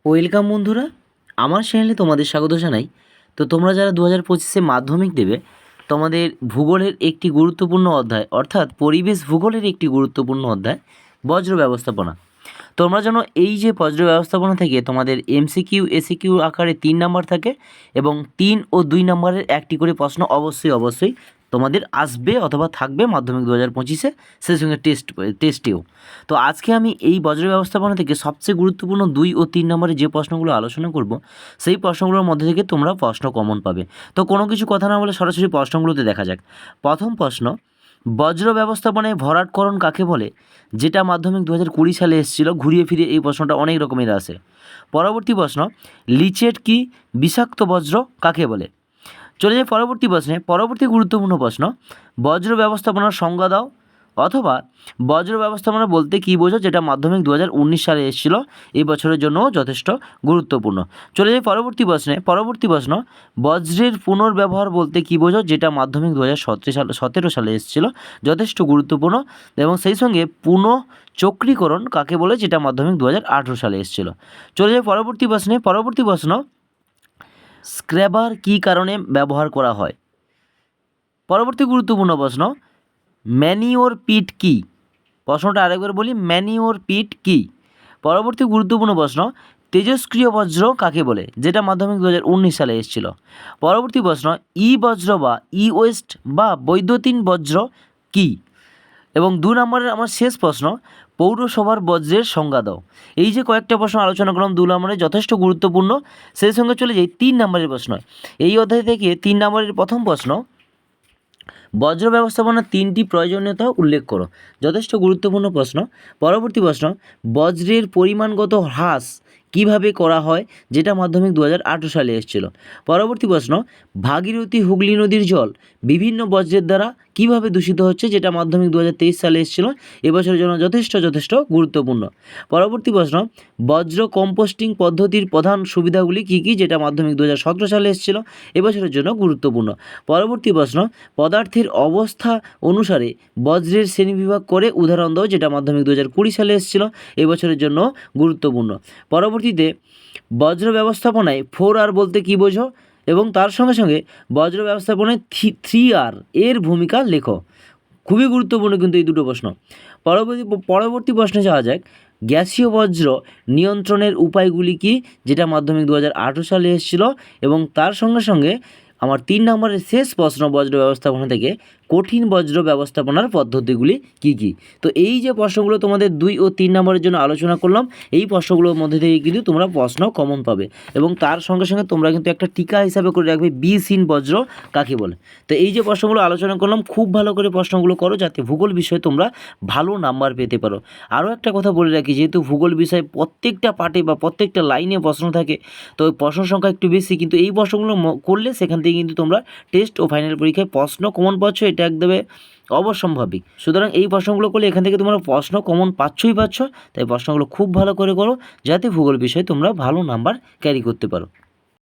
Welcome বন্ধুরা, আমার চ্যানেলে তোমাদের স্বাগত জানাই। তো তোমরা যারা 2025-এ মাধ্যমিক দেবে, তোমাদের ভূগোলের একটি গুরুত্বপূর্ণ অধ্যায় অর্থাৎ পরিবেশ ভূগোলের একটি গুরুত্বপূর্ণ অধ্যায় বজ্র ব্যবস্থাপনা। তোমরা যেন এই যে বজ্র ব্যবস্থাপনা থেকে তোমাদের এমসিকিউ এসিকিউ আকারে 3 নাম্বার থাকে এবং 3 ও 2 নাম্বারের একটি করে প্রশ্ন অবশ্যই তোমাদের আসবে অথবা থাকবে মাধ্যমিক 2025-এ, সেই সঙ্গে টেস্টেও। তো আজকে আমি এই বজ্র ব্যবস্থাপনা থেকে সবচেয়ে গুরুত্বপূর্ণ 2 ও 3 নম্বরে যে প্রশ্নগুলো আলোচনা করব, সেই প্রশ্নগুলোর মধ্যে থেকে তোমরা প্রশ্ন কমন পাবে। তো কোনো কিছু কথা না বলে সরাসরি প্রশ্নগুলোতে দেখা যাক। প্রথম প্রশ্ন, বজ্র ব্যবস্থাপনায় ভরাটকরণ কাকে বলে? যেটা মাধ্যমিক 2020 সালে এসেছিল। ঘুরিয়ে ফিরে এই প্রশ্নটা অনেক রকমের আসে। পরবর্তী প্রশ্ন, লিচেট কি বিষাক্ত বজ্র কাকে বলে? চলে যাই পরবর্তী প্রশ্নে। পরবর্তী গুরুত্বপূর্ণ প্রশ্ন, বজ্র ব্যবস্থাপনার সংজ্ঞা দাও, অথবা বজ্র ব্যবস্থাপনা বলতে কী বোঝো? যেটা মাধ্যমিক 2019 সালে এসেছিল, এই বছরের জন্য যথেষ্ট গুরুত্বপূর্ণ। চলে যাই পরবর্তী প্রশ্নে। পরবর্তী প্রশ্ন, বজ্রের পুনর্ব্যবহার বলতে কী বোঝো? যেটা মাধ্যমিক 2017 সালে এসেছিল, যথেষ্ট গুরুত্বপূর্ণ। এবং সেই সঙ্গে পুনঃচক্রীকরণ কাকে বলে? যেটা মাধ্যমিক 2018 সালে এসেছিল। চলে যাই পরবর্তী প্রশ্নে। পরবর্তী প্রশ্ন, স্ক্র্যাবার কী কারণে ব্যবহার করা হয়? পরবর্তী গুরুত্বপূর্ণ প্রশ্ন, ম্যানিওর পিট কী? প্রশ্নটা আরেকবার বলি, ম্যানিওর পিট কী? পরবর্তী গুরুত্বপূর্ণ প্রশ্ন, তেজস্ক্রিয় বজ্র কাকে বলে? যেটা মাধ্যমিক 2019 সালে এসেছিল। পরবর্তী প্রশ্ন, ই বজ্র বা ই ওয়েস্ট বা বৈদ্যুতিন বজ্র কী? এবং 2 নম্বরের আমার শেষ প্রশ্ন, পৌরসভার বজ্রের সংজ্ঞা দাও। এই যে কয়েকটা প্রশ্ন আলোচনা করলাম 2 নম্বরে, যথেষ্ট গুরুত্বপূর্ণ। সেই সঙ্গে চলে যাই 3 নম্বরের প্রশ্ন। এই অধ্যায় থেকে 3 নম্বরের প্রথম প্রশ্ন, বজ্র ব্যবস্থাপনার 3টি প্রয়োজনীয়তা উল্লেখ করো। যথেষ্ট গুরুত্বপূর্ণ প্রশ্ন। পরবর্তী প্রশ্ন, বজ্রের পরিমাণগত হ্রাস কিভাবে করা হয়? যেটা মাধ্যমিক 2018 সালে এসেছিল। পরবর্তী প্রশ্ন, ভাগীরথী হুগলি নদীর জল বিভিন্ন বজ্রের দ্বারা কিভাবে দূষিত হচ্ছে? যেটা মাধ্যমিক 2023 সালে এসেছিল, এবছরের জন্য যথেষ্ট গুরুত্বপূর্ণ। পরবর্তী প্রশ্ন, বজ্র কম্পোস্টিং পদ্ধতির প্রধান সুবিধাগুলি কী কী? যেটা মাধ্যমিক 2017 সালে এসেছিল, এবছরের জন্য গুরুত্বপূর্ণ। পরবর্তী প্রশ্ন, পদার্থের অবস্থা অনুসারে বজ্রের শ্রেণীবিভাগ করে উদাহরণ দাও। যেটা মাধ্যমিক 2020 সালে এসেছিল, এবছরের জন্য গুরুত্বপূর্ণ। পরবর্তীতে, বজ্র ব্যবস্থাপনায় 4R বলতে কী বোঝো? এবং তার সঙ্গে সঙ্গে বজ্র ব্যবস্থাপনায় 3R এর ভূমিকা লেখো। খুবই গুরুত্বপূর্ণ কিন্তু এই দুটো প্রশ্ন। পরবর্তী প্রশ্নে যাওয়া যাক, গ্যাসীয় বজ্র নিয়ন্ত্রণের উপায়গুলি কী? যেটা মাধ্যমিক 2018 সালে এসেছিল। এবং তার সঙ্গে সঙ্গে আমার 3 নম্বরের শেষ প্রশ্ন বজ্র ব্যবস্থাপনা থেকে, কঠিন বজ্র ব্যবস্থাপনার পদ্ধতিগুলি কী কী? তো এই যে প্রশ্নগুলো তোমাদের 2 ও 3 নম্বরের জন্য আলোচনা করলাম, এই প্রশ্নগুলোর মধ্যে থেকে কিন্তু তোমরা প্রশ্ন কমন পাবে। এবং তার সঙ্গে সঙ্গে তোমরা কিন্তু একটা টিকা হিসাবে করে রাখবে, বিষহীন বজ্র কাকে বলে। তো এই যে প্রশ্নগুলো আলোচনা করলাম, খুব ভালো করে প্রশ্নগুলো করো, যাতে ভূগোল বিষয়ে তোমরা ভালো নাম্বার পেতে পারো। আরও একটা কথা বলে রাখি, যেহেতু ভূগোল বিষয়ে প্রত্যেকটা পার্টে বা প্রত্যেকটা লাইনে প্রশ্ন থাকে, তো প্রশ্ন সংখ্যা একটু বেশি, কিন্তু এই প্রশ্নগুলো করলে সেখান থেকে কিন্তু তোমরা টেস্ট ও ফাইনাল পরীক্ষায় প্রশ্ন কমন পাচ্ছ, এটা একদমই অবশ্যম্ভাবী। সুতরাং এই প্রশ্নগুলো করলে এখান থেকে তোমরা প্রশ্ন কমন পাচ্ছ। তাই প্রশ্নগুলো খুব ভালো করে করো, যাতে ভূগোল বিষয়ে তোমরা ভালো নাম্বার ক্যারি করতে পারো।